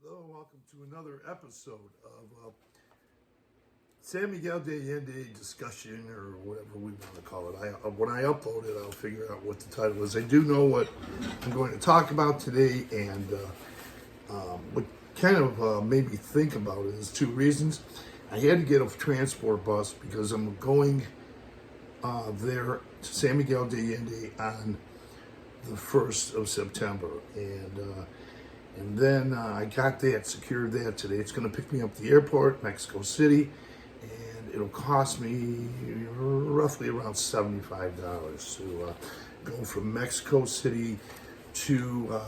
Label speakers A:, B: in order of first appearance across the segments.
A: Hello and welcome to another episode of San Miguel de Allende discussion, or whatever we want to call it. When I upload it, I'll figure out what the title is. I do know what I'm going to talk about today, and what kind of made me think about it is two reasons. I had to get a transport bus because I'm going there to San Miguel de Allende on the 1st of September, and then I got that, secured that today. It's going to pick me up at the airport, Mexico City, and it'll cost me roughly around $75 to go from Mexico City to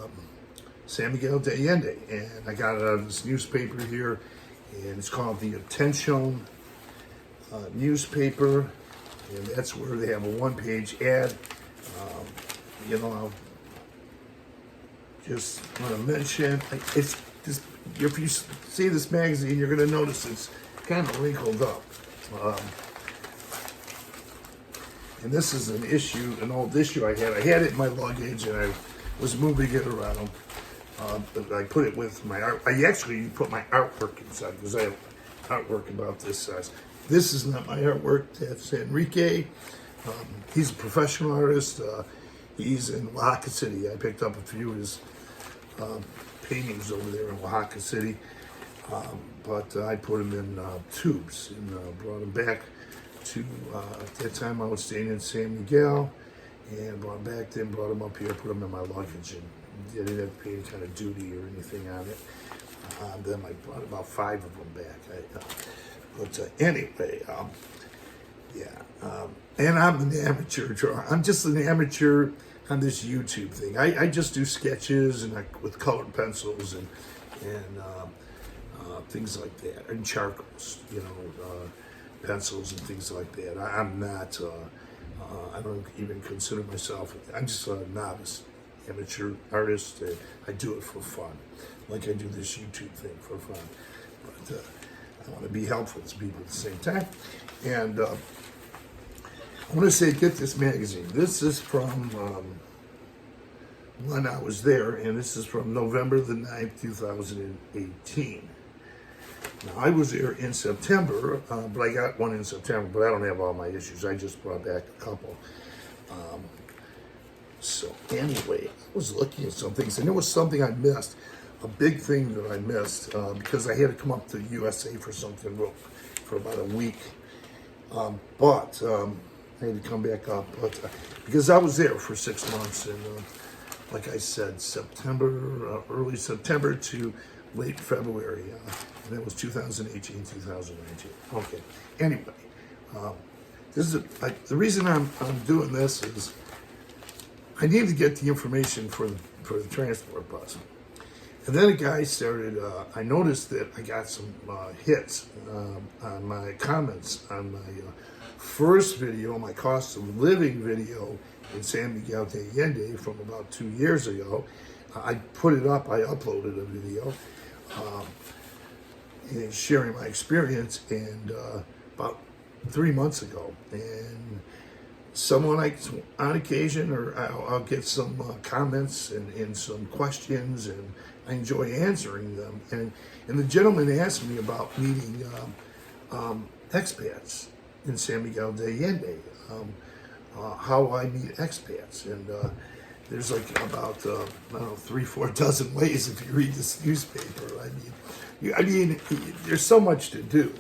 A: San Miguel de Allende. And I got it out of this newspaper here, and it's called the Attention newspaper, and that's where they have a one-page ad. I'll just want to mention, it's just, if you see this magazine, you're going to notice it's kind of wrinkled up. And this is an old issue I had. I had it in my luggage, and I was moving it around. I put it with my art. I actually put my artwork inside because I have artwork about this size. This is not my artwork. That's Enrique. He's a professional artist. He's in Oaxaca City. I picked up a few of his paintings over there in Oaxaca City, but I put them in tubes and brought them back to, at that time I was staying in San Miguel, and brought them back, then brought them up here, put them in my luggage, and I didn't have to pay any kind of duty or anything on it. Then I brought about 5 of them back. Anyway, and I'm an amateur drawer. I'm just an amateur on this YouTube thing. I just do sketches and with colored pencils and things like that, and charcoals, pencils and things like that. I'm not. I don't even consider myself. I'm just a novice amateur artist. I do it for fun, like I do this YouTube thing for fun. But I want to be helpful to people at the same time. And I want to say, get this magazine. This is from when I was there, and this is from November the 9th, 2018. Now, I was there in September, but I got one in September, but I don't have all my issues. I just brought back a couple. So anyway, I was looking at some things, and there was something I missed, a big thing that I missed, because I had to come up to the USA for something for about a week. But I had to come back up, because I was there for 6 months, and like I said, early September to late February, and that was 2018, 2019. Okay. Anyway, this is the reason I'm doing this is I need to get the information for the transport bus. And then a guy started, I noticed that I got some hits on my comments on my first video, my cost of living video in San Miguel de Allende from about 2 years ago. I put it up, I uploaded a video and sharing my experience, and about 3 months ago. And someone, on occasion, or I'll get some comments and some questions, and I enjoy answering them. And the gentleman asked me about meeting expats in San Miguel de Allende, how I meet expats. And there's like about, 3-4 dozen ways if you read this newspaper. I mean, there's so much to do,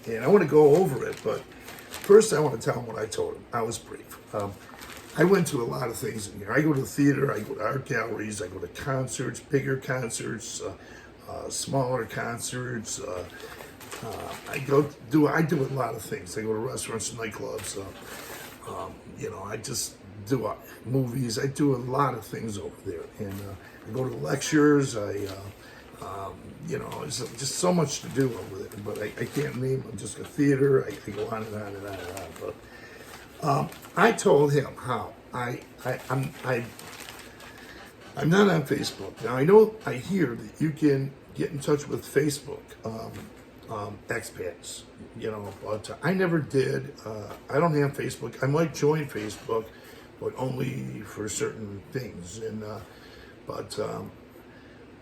A: and I want to go over it, but first I want to tell him what I told him. I was brief. I went to a lot of things in here. I go to the theater, I go to art galleries, I go to concerts, bigger concerts, smaller concerts. I do a lot of things. I go to restaurants, nightclubs. I just do movies. I do a lot of things over there, and I go to lectures. There's just so much to do over there. But I can't name them. Just a theater. I go on and on and on and on. But I told him how I'm not on Facebook. Now I hear that you can get in touch with Facebook expats, but I never did. I don't have Facebook. I might join Facebook, but only for certain things. And but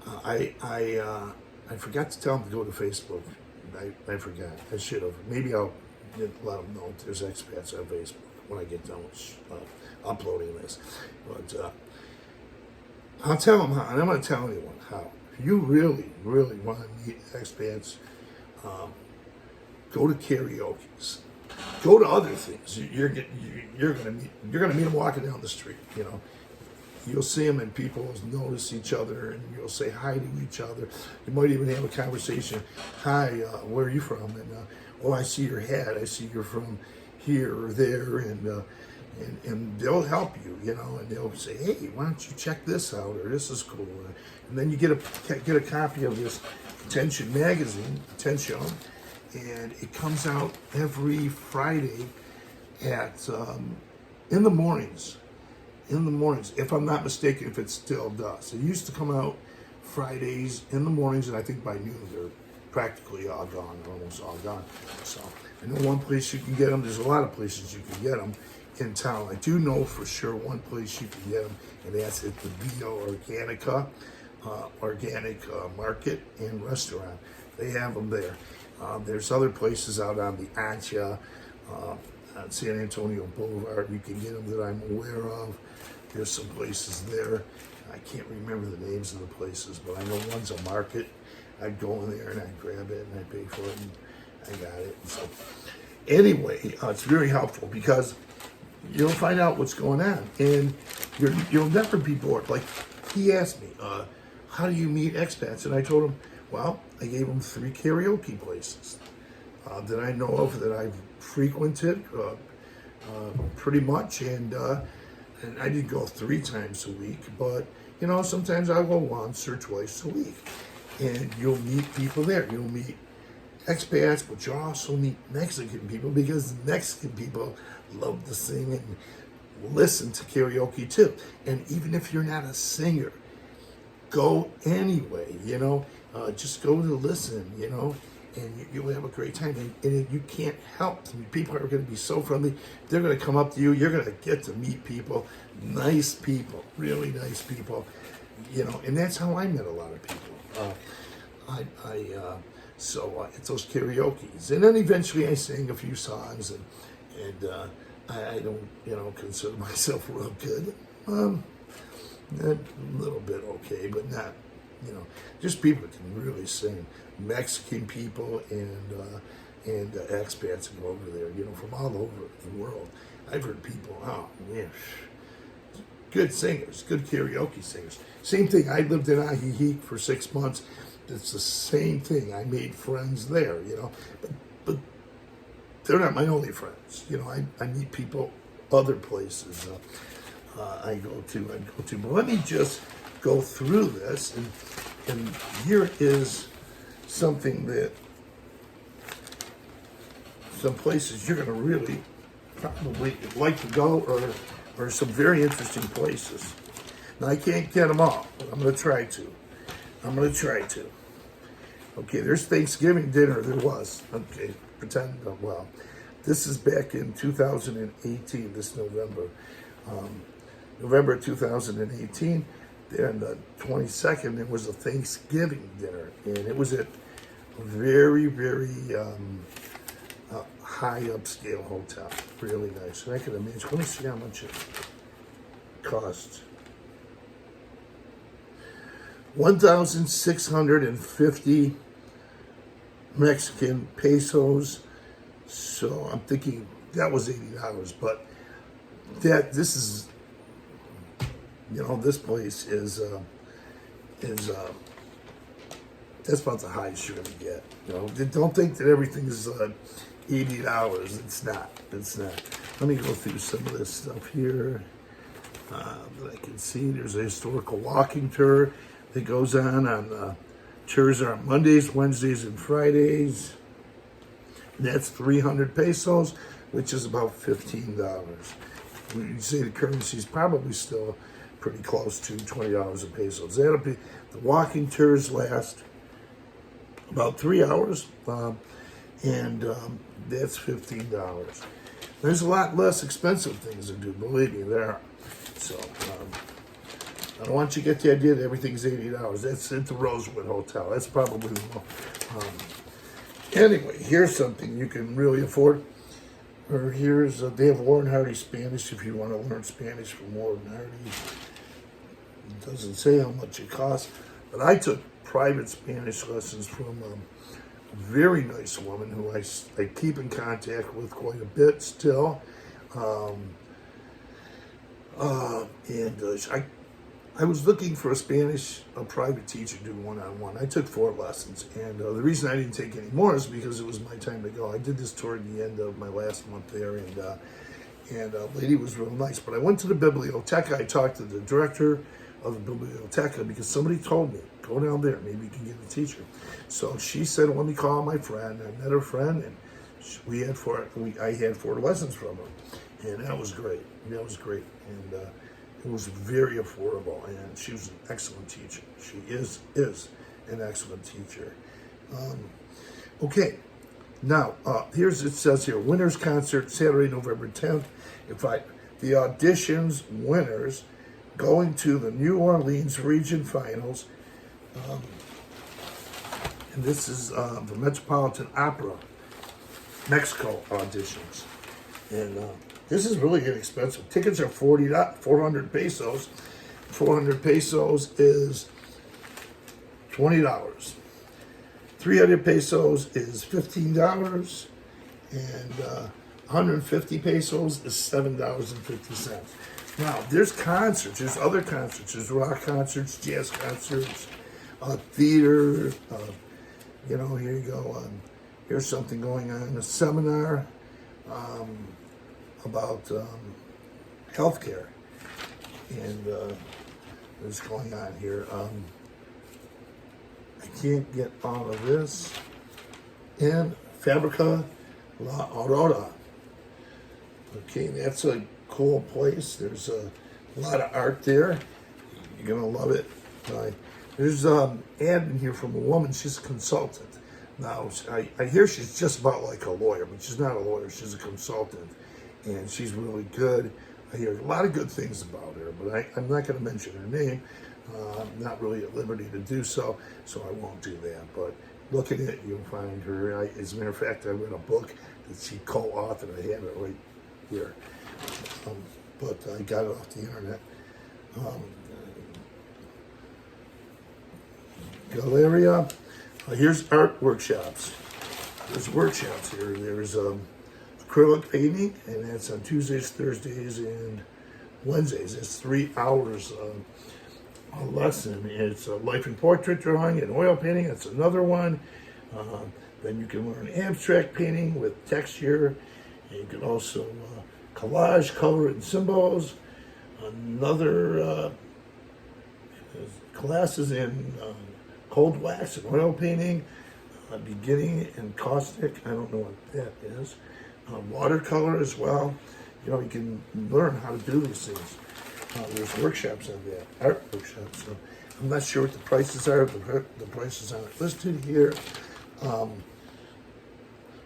A: I forgot to tell them to go to Facebook. I forgot. I should have. Maybe I'll let them know there's expats on Facebook when I get done with uploading this. But I'll tell them how, and I'm going to tell anyone how. If you really, really want to meet expats, go to karaoke's. Go to other things. You're gonna meet them walking down the street. You know, you'll see them and people will notice each other and you'll say hi to each other. You might even have a conversation. Hi, where are you from? And oh, I see your hat. I see you're from here or there, and they'll help you. You know, and they'll say, hey, why don't you check this out, or this is cool. And then you get a copy of this Attention magazine, Attention. And it comes out every Friday at in the mornings. In the mornings, if I'm not mistaken, if it still does. It used to come out Fridays in the mornings, and I think by noon they're practically all gone, or almost all gone. So I know one place you can get them. There's a lot of places you can get them in town. I do know for sure one place you can get them, and that's at the Bio Organica Organic Market and Restaurant. They have them there. There's other places out on the Ancha, on San Antonio Boulevard. You can get them that I'm aware of. There's some places there. I can't remember the names of the places, but I know one's a market. I'd go in there and I'd grab it and I'd pay for it and I got it. And so anyway, it's very helpful because you'll find out what's going on and you'll never be bored. Like he asked me, how do you meet expats? And I told him, well, I gave him 3 karaoke places that I know of that I've frequented pretty much, and I didn't go 3 times a week, but you know sometimes I'll go once or twice a week, and you'll meet people there. You'll meet expats, but you'll also meet Mexican people because Mexican people love to sing and listen to karaoke too. And even if you're not a singer, go anyway. You know. Just go to listen, you know, and you'll have a great time. And you can't help. I mean, people are going to be so friendly. They're going to come up to you. You're going to get to meet people, nice people, really nice people, you know. And that's how I met a lot of people. So it's those karaoke's, and then eventually I sang a few songs, and I don't, you know, consider myself real good. A little bit okay, but not. You know, just people that can really sing. Mexican people and expats that go over there, you know, from all over the world. I've heard people, oh man, good singers, good karaoke singers. Same thing, I lived in Ajijic for 6 months. It's the same thing. I made friends there, you know, but they're not my only friends. You know, I meet people other places I go to. But let me just go through this, and here is something that some places you're going to really probably like to go, or some very interesting places. Now I can't get them all, but I'm going to try to. Okay, there's Thanksgiving dinner. There was. Okay, pretend. Well, this is back in 2018. This November 2018. And the 22nd, it was a Thanksgiving dinner, and it was at a very, very high upscale hotel. Really nice. And I can imagine. Let me see how much it cost. 1,650 Mexican pesos. So I'm thinking that was $80, but this is. You know, this place is that's about the highest you're gonna get. You know, don't think that everything is $80. It's not. Let me go through some of this stuff here that I can see. There's a historical walking tour that goes on. Tours are on Mondays, Wednesdays, and Fridays. And that's 300 pesos, which is about $15. You say the currency is probably still pretty close to $20 a peso. So that'll be, the walking tours last about 3 hours, and that's $15. There's a lot less expensive things to do, believe me, there are. So I don't want you to get the idea that everything's $80. That's at the Rosewood Hotel. That's probably the most. Anyway, here's something you can really afford. Or here's, they have Warren Hardy Spanish if you want to learn Spanish from Warren Hardy. It doesn't say how much it costs, but I took private Spanish lessons from a very nice woman who I keep in contact with quite a bit still. I was looking for a private teacher to do one-on-one. I took 4 lessons, and the reason I didn't take any more is because it was my time to go. I did this toward the end of my last month there, and the lady was real nice. But I went to the biblioteca. I talked to the director of the biblioteca because somebody told me, go down there, maybe you can get a teacher. So she said, let me call my friend. I met her friend, and I had 4 lessons from her, and that was great. And it was very affordable, and she was an excellent teacher. She is an excellent teacher. Okay, now it says here, winners concert Saturday, November 10th. The auditions winners going to the New Orleans region finals, and this is the Metropolitan Opera Mexico auditions, and this is really inexpensive. Tickets are 400 pesos. 400 pesos is $20. 300 pesos is $15, and 150 pesos is $7.50. Now, there's concerts. There's other concerts. There's rock concerts, jazz concerts, theater. Here you go. Here's something going on. A seminar about healthcare, and what's going on here. I can't get all of this. And Fabrica La Aurora. Okay, that's a cool place. There's a lot of art there. You're gonna love it. There's an ad in here from a woman. She's a consultant. Now, I hear she's just about like a lawyer, but she's not a lawyer. She's a consultant, and she's really good. I hear a lot of good things about her, but I'm not going to mention her name. I'm not really at liberty to do so I won't do that. But look at it, you'll find her. As a matter of fact, I read a book that she co-authored. I have it right here, but I got it off the internet. Galeria. Here's art workshops. There's workshops here. There's acrylic painting, and that's on Tuesdays, Thursdays, and Wednesdays. It's 3 hours a lesson. It's life and portrait drawing and oil painting. That's another one. Then you can learn abstract painting with texture. And you can also collage, color, and symbols. Another classes in cold wax and oil painting, beginning and caustic. I don't know what that is. Watercolor as well. You can learn how to do these things. There's workshops on that, art workshops. So I'm not sure what the prices are. The prices aren't listed here.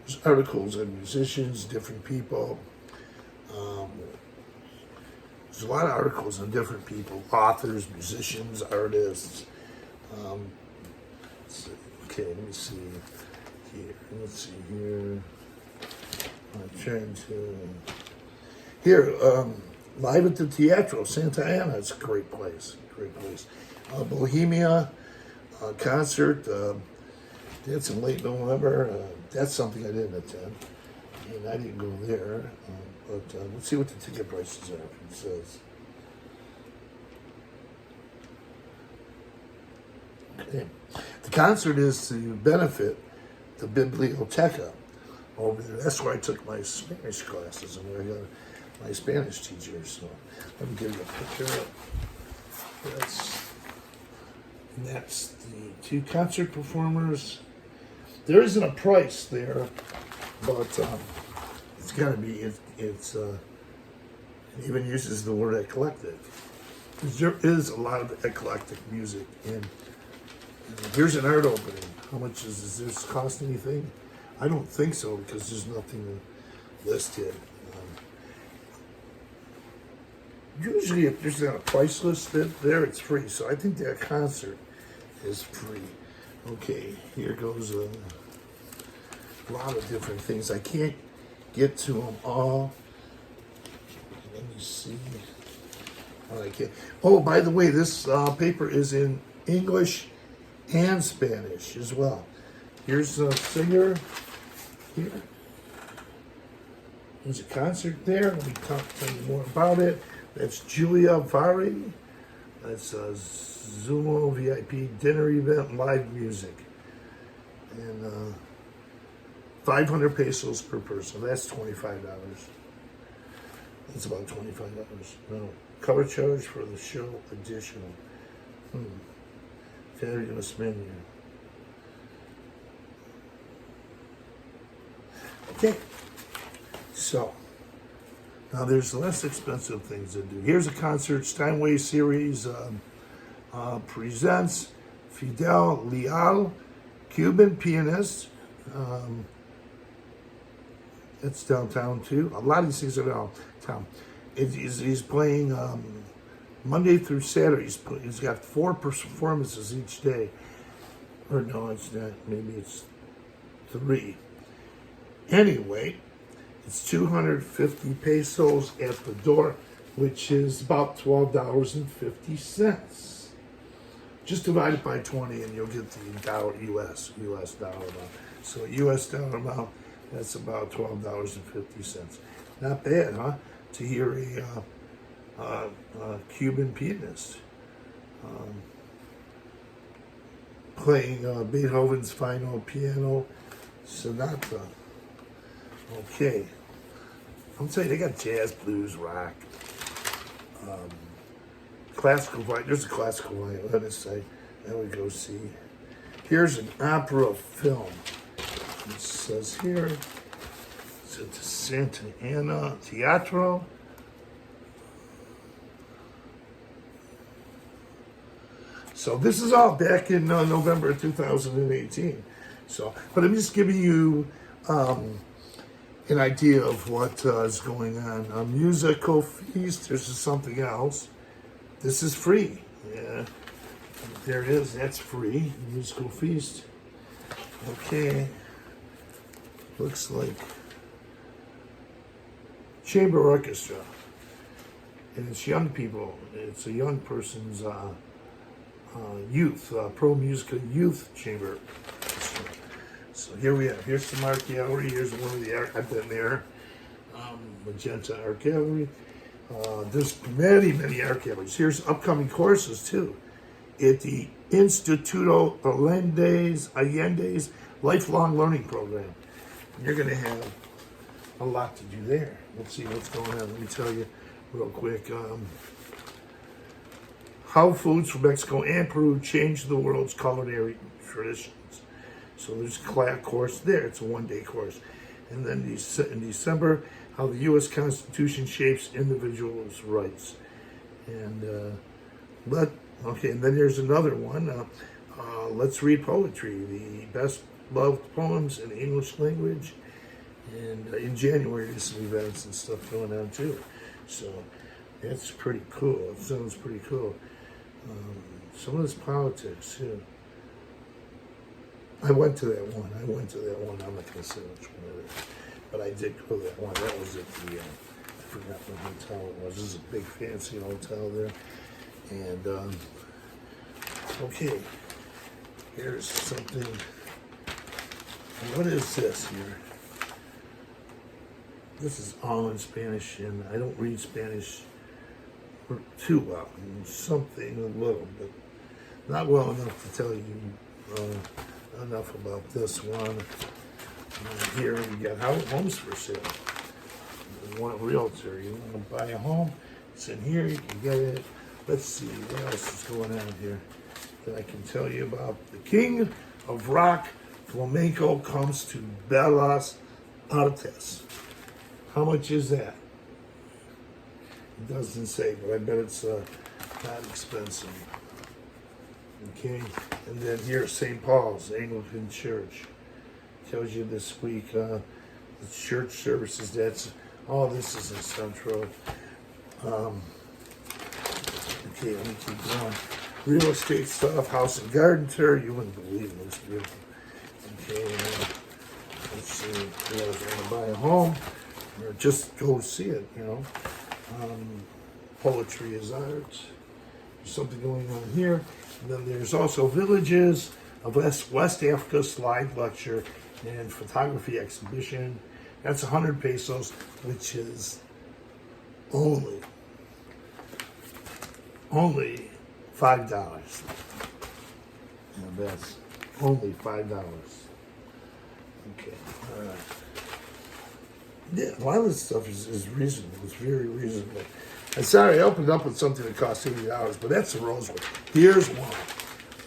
A: There's articles on musicians, different people. There's a lot of articles on different people, authors, musicians, artists. Okay, let me see here. Let's see here. I'm trying to. Here, live at the Teatro Santa Ana. It's a great place. Great place. Bohemia concert. That's in late November. That's something I didn't attend, and I didn't go there. But let's see what the ticket prices are. It says. Okay. The concert is to benefit the biblioteca over there. That's where I took my Spanish classes and where I got my Spanish teacher. So let me give you a picture of this. And that's the 2 concert performers. There isn't a price there, but it's got to be. It even uses the word eclectic. There is a lot of eclectic music in. Here's an art opening. How much does this cost anything? I don't think so because there's nothing listed. Usually if there's not a price list there, it's free. So I think that concert is free. Okay, here goes a lot of different things. I can't get to them all. Let me see. I can't. Oh, by the way, this paper is in English and Spanish as well. Here's a singer here. There's a concert there. Let me tell you more about it. That's Julia Vari. That's a Zumo VIP dinner event, live music. And 500 pesos per person. That's $25. That's about $25. No. Cover charge for the show additional. Fabulous menu. Okay. So, now there's less expensive things to do. Here's a concert, Steinway series presents Fidel Leal, Cuban pianist. It's downtown too. A lot of these things are downtown. He's playing Monday through Saturday. He's got 4 performances each day. Or no, it's not. Maybe it's 3. Anyway, it's 250 pesos at the door, which is about $12.50. Just divide it by 20 and you'll get the US dollar amount. So US dollar amount, that's about $12.50. Not bad, huh? To hear a Cuban pianist playing Beethoven's Final Piano Sonata. Okay. I'm saying they got jazz, blues, rock, classical violin. There's a classical violin, let us say. Then we go see. Here's an opera film. It says here, it's at the Santa Ana Teatro. So this is all back in November 2018. So, but I'm just giving you an idea of what is going on. A musical feast. This is something else. This is free. Yeah, there it is. That's free. Musical feast. Okay. Looks like chamber orchestra, and it's young people. It's a young person's youth pro musical youth chamber. So here we have. Here's some art gallery. Here's one of the art. I've been there. Magenta Art Gallery. There's many art galleries. Here's upcoming courses too. At the Instituto Allende's Lifelong Learning Program. You're going to have a lot to do there. Let's see what's going on. Let me tell you real quick. How foods from Mexico and Peru change the world's culinary traditions. So there's a course there. It's a one-day course. And then in December, how the U.S. Constitution shapes individuals' rights. And and then there's another one. Let's read poetry, the best loved poems in the English language. And in January, there's some events and stuff going on too. So that's pretty cool. It sounds pretty cool. Some of this politics too. I went to that one. I'm not going to say which one it is. But I did go to that one. That was at the, I forgot what hotel it was. This is a big fancy hotel there. And, okay. Here's something. What is this here? This is all in Spanish, and I don't read Spanish too well. Something a little, but not well enough to tell you enough about this one. Here we got homes for sale. You want a realtor, you want to buy a home, it's in here, you can get it. Let's see what else is going on here that I can tell you about. The king of rock flamenco comes to Bellas Artes. How much is that? It doesn't say, but I bet it's not expensive. Okay, and then here's St. Paul's Anglican Church. Tells you this week the church services. That's all. This is in Central. Okay, let me keep going. Real estate stuff, house and garden tour. You wouldn't believe it. It's beautiful. Okay, let's see. You guys want to buy a home or just go see it, you know. Poetry is art. There's something going on here. And then there's also villages of West Africa slide lecture and photography exhibition. That's 100 pesos, which is only $5. And that's only $5. Okay, all right. Yeah, a lot of this stuff is reasonable. It's very reasonable. And sorry, I opened up with something that cost $80, but that's the Rosewood. Here's one.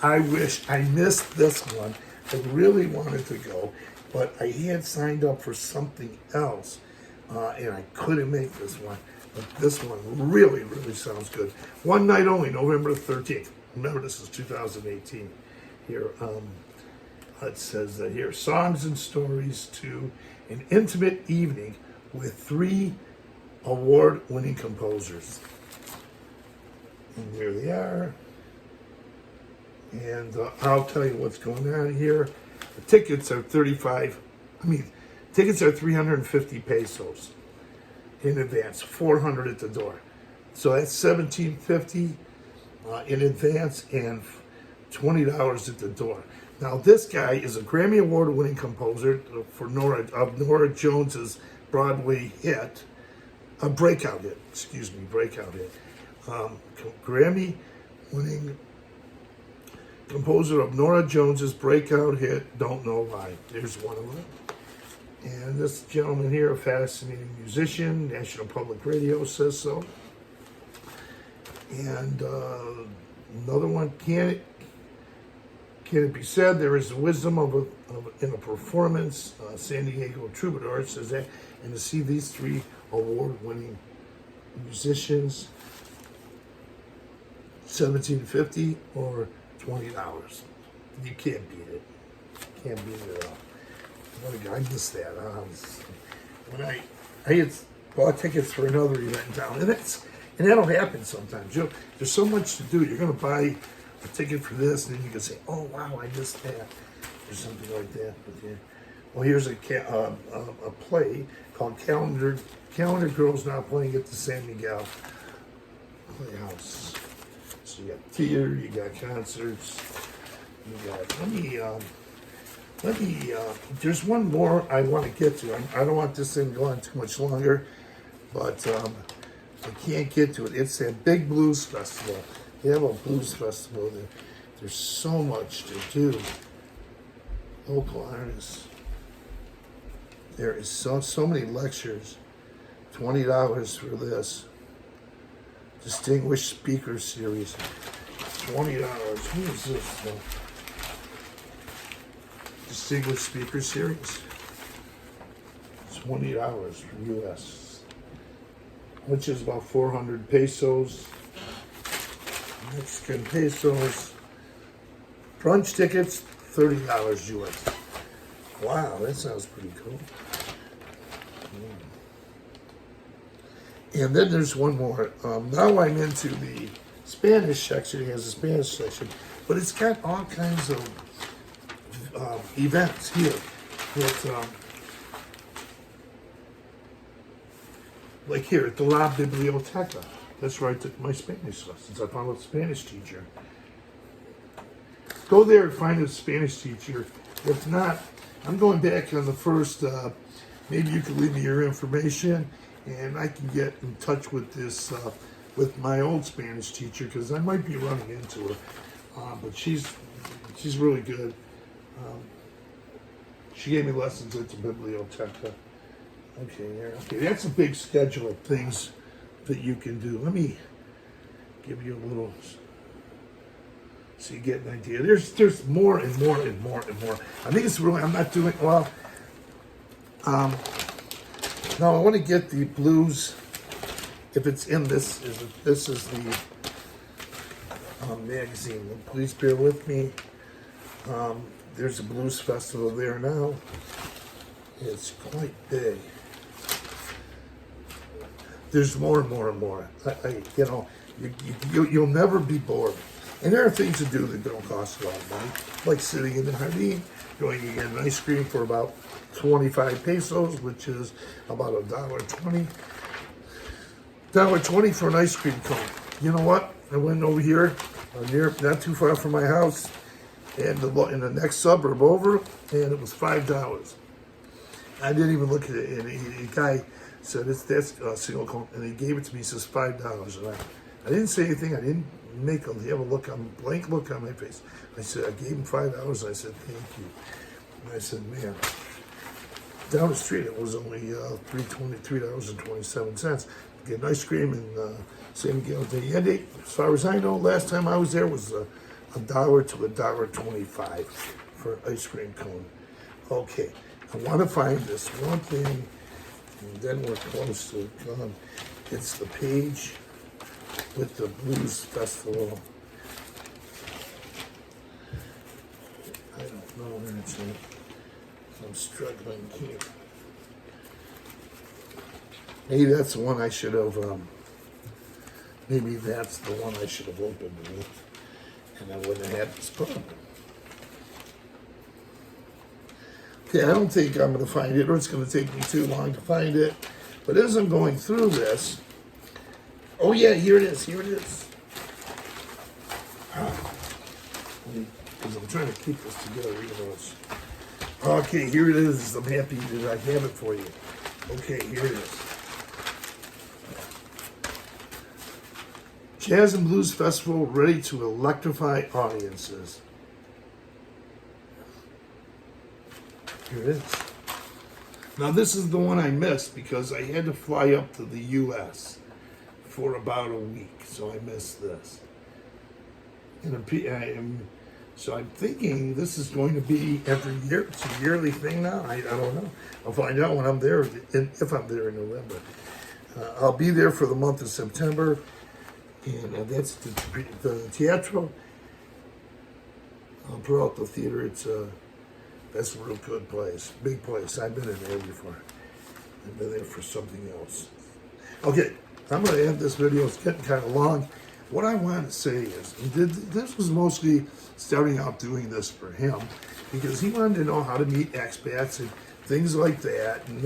A: I wish I missed this one. I really wanted to go, but I had signed up for something else, and I couldn't make this one. But this one really, really sounds good. One night only, November 13th. Remember, this is 2018. Here, it says that here, songs and stories to an intimate evening with 3 award-winning composers. And there they are. And I'll tell you what's going on here. The tickets are 350 pesos in advance, 400 at the door. So that's 1750 in advance and $20 at the door. Now this guy is a Grammy Award-winning composer for Nora Jones's Broadway hit, breakout hit. Grammy-winning composer of Nora Jones's breakout hit, Don't Know Why. There's one of them. And this gentleman here, a fascinating musician, National Public Radio says so. And another one, can it be said there is the wisdom in a performance? San Diego Troubadour says that. And to see these 3 award-winning musicians, $17.50 or $20. You can't beat it. Can't beat it at all. I missed that. When I had bought tickets for another event in town, and that'll happen sometimes. There's so much to do. You're going to buy a ticket for this, and then you can say, "Oh wow, I missed that," or something like that. But yeah. Well, here's a play called Calendar Girls Now Playing at the San Miguel Playhouse. So you got theater, you got concerts, you got. Let me. There's one more I want to get to. I don't want this thing going too much longer, but I can't get to it. It's a big blues festival. They have a blues festival there. There's so much to do. Local artists. There is so many lectures. $20 for this. Distinguished Speaker Series. $20. Who is this though? Distinguished Speaker Series. $20 for US. Which is about 400 pesos. Mexican pesos. Brunch tickets, $30 US. Wow, that sounds pretty cool. And then there's one more. Now I'm into the Spanish section. It has a Spanish section, but it's got all kinds of events here. Like here at the La Biblioteca. That's where I took my Spanish lessons. I found a Spanish teacher. Go there and find a Spanish teacher. If not, I'm going back on the first. Maybe you can leave me your information, and I can get in touch with this with my old Spanish teacher because I might be running into her. But she's really good. She gave me lessons at the Biblioteca. Okay, that's a big schedule of things that you can do. Let me give you a little, so you get an idea. There's more and more and more and more. I think it's really, I'm not doing, well, now I want to get the blues, if it's in this, this is the magazine. Please bear with me. There's a blues festival there now. It's quite big. There's more and more and more. You'll never be bored. And there are things to do that don't cost a lot of money, like sitting in the jardín, going to get an ice cream for about 25 pesos, which is about $1.20. $1.20 for an ice cream cone. You know what? I went over here, not too far from my house, and in the next suburb over, and it was $5. I didn't even look at it, and the guy said, that's a single cone, and he gave it to me. He says $5, and I didn't say anything. I didn't make him have a blank look on my face. I said, I gave him $5, and I said, thank you. And I said, man, down the street it was only $3.27. Get an ice cream in San Miguel de Allende. As far as I know, last time I was there was $1 to $1.25 for an ice cream cone. Okay, I want to find this one thing, and then we're close to gone. It's the page with the Blues Festival. I don't know, actually. I'm struggling here. Maybe that's the one I should have, maybe that's the one I should have opened with, and I wouldn't have had this problem. Okay, I don't think I'm going to find it, or it's going to take me too long to find it. But as I'm going through this, oh yeah, here it is, Because I'm trying to keep this together, even though it's... Okay, here it is. I'm happy that I have it for you. Okay, here it is. Jazz and Blues Festival ready to electrify audiences. Here it is. Now this is the one I missed because I had to fly up to the U.S. for about a week, so I missed this. So I'm thinking this is going to be every year. It's a yearly thing now. I don't know. I'll find out when I'm there, if I'm there in November. I'll be there for the month of September. And that's the Teatro Peralta Theater. That's a real good place, big place. I've been in there before. I've been there for something else. Okay, I'm going to end this video. It's getting kind of long. What I want to say is, this was mostly starting out doing this for him because he wanted to know how to meet expats and things like that. And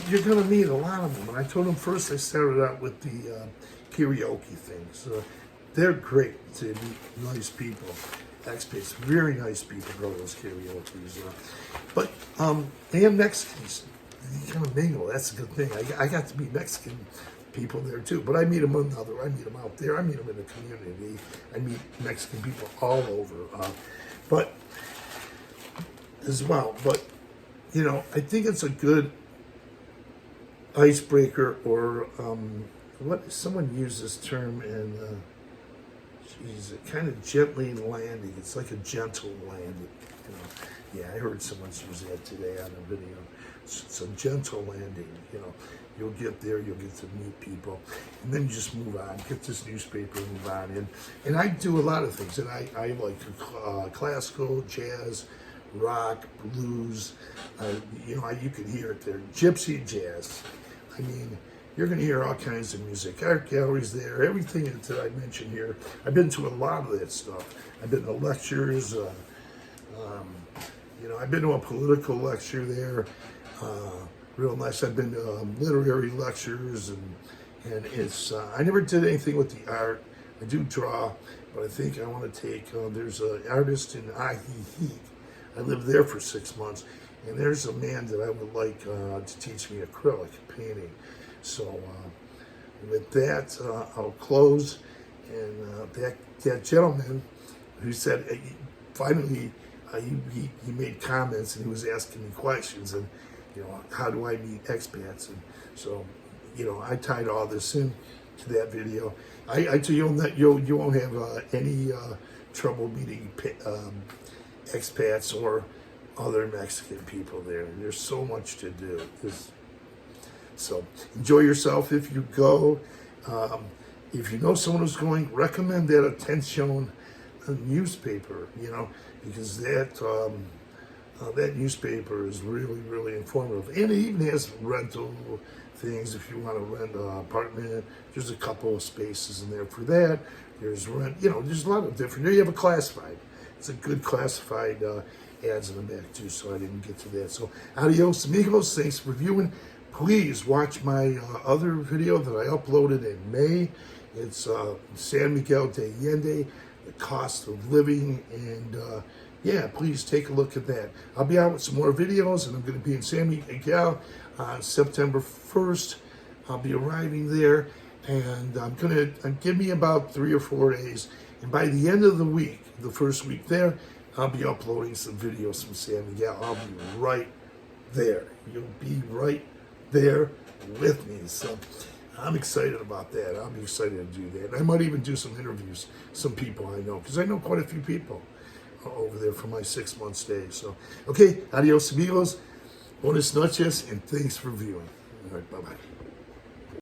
A: you're going to meet a lot of them. And I told him first I started out with the karaoke things. They're great to meet nice people, expats, very nice people go to those karaoke's. But they have Mexicans. You kind of mingle. That's a good thing. I got to meet Mexican people there too, but I meet them I meet them out there. I meet them in the community. I meet Mexican people all over, but as well. But you know, I think it's a good icebreaker, or what someone used this term, and geez, kind of gently landing. It's like a gentle landing. You know, yeah, I heard someone use that today on a video. It's a gentle landing. You know, you'll get there, you'll get to meet people, and then you just move on. Get this newspaper, move on. And I do a lot of things, and I like classical, jazz, rock, blues. You know, you can hear it there. Gypsy jazz. I mean, you're going to hear all kinds of music. Art galleries there, everything that I mentioned here. I've been to a lot of that stuff. I've been to lectures. You know, I've been to a political lecture there. Real nice. I've been to literary lectures, and it's. I never did anything with the art. I do draw, but I think I want to take. There's an artist in Ajijic. I lived there for 6 months, and there's a man that I would like to teach me acrylic painting. So with that, I'll close. And that gentleman who said, finally, he made comments, and he was asking me questions, and you know, how do I meet expats? And so, you know, I tied all this in to that video. I tell you that you won't have any trouble meeting expats or other Mexican people there. There's so much to do. So enjoy yourself if you go. If you know someone who's going, recommend that Attention newspaper, you know, because that That newspaper is really, really informative. And it even has rental things if you want to rent an apartment. There's a couple of spaces in there for that. There's rent, there's a lot of different. There you have a classified. It's a good classified ads in the back too, so I didn't get to that. So adios amigos, thanks for viewing. Please watch my other video that I uploaded in May. It's San Miguel de Allende, the cost of living, and yeah, please take a look at that. I'll be out with some more videos, and I'm going to be in San Miguel on September 1st. I'll be arriving there, and I'm going to give me about 3 or 4 days. And by the end of the week, the first week there, I'll be uploading some videos from San Miguel. I'll be right there. You'll be right there with me. So I'm excited about that. I'll be excited to do that. I might even do some interviews, some people I know, because I know quite a few people over there for my 6-month stay. So, okay, adios amigos, buenas noches, and thanks for viewing. All right, bye-bye.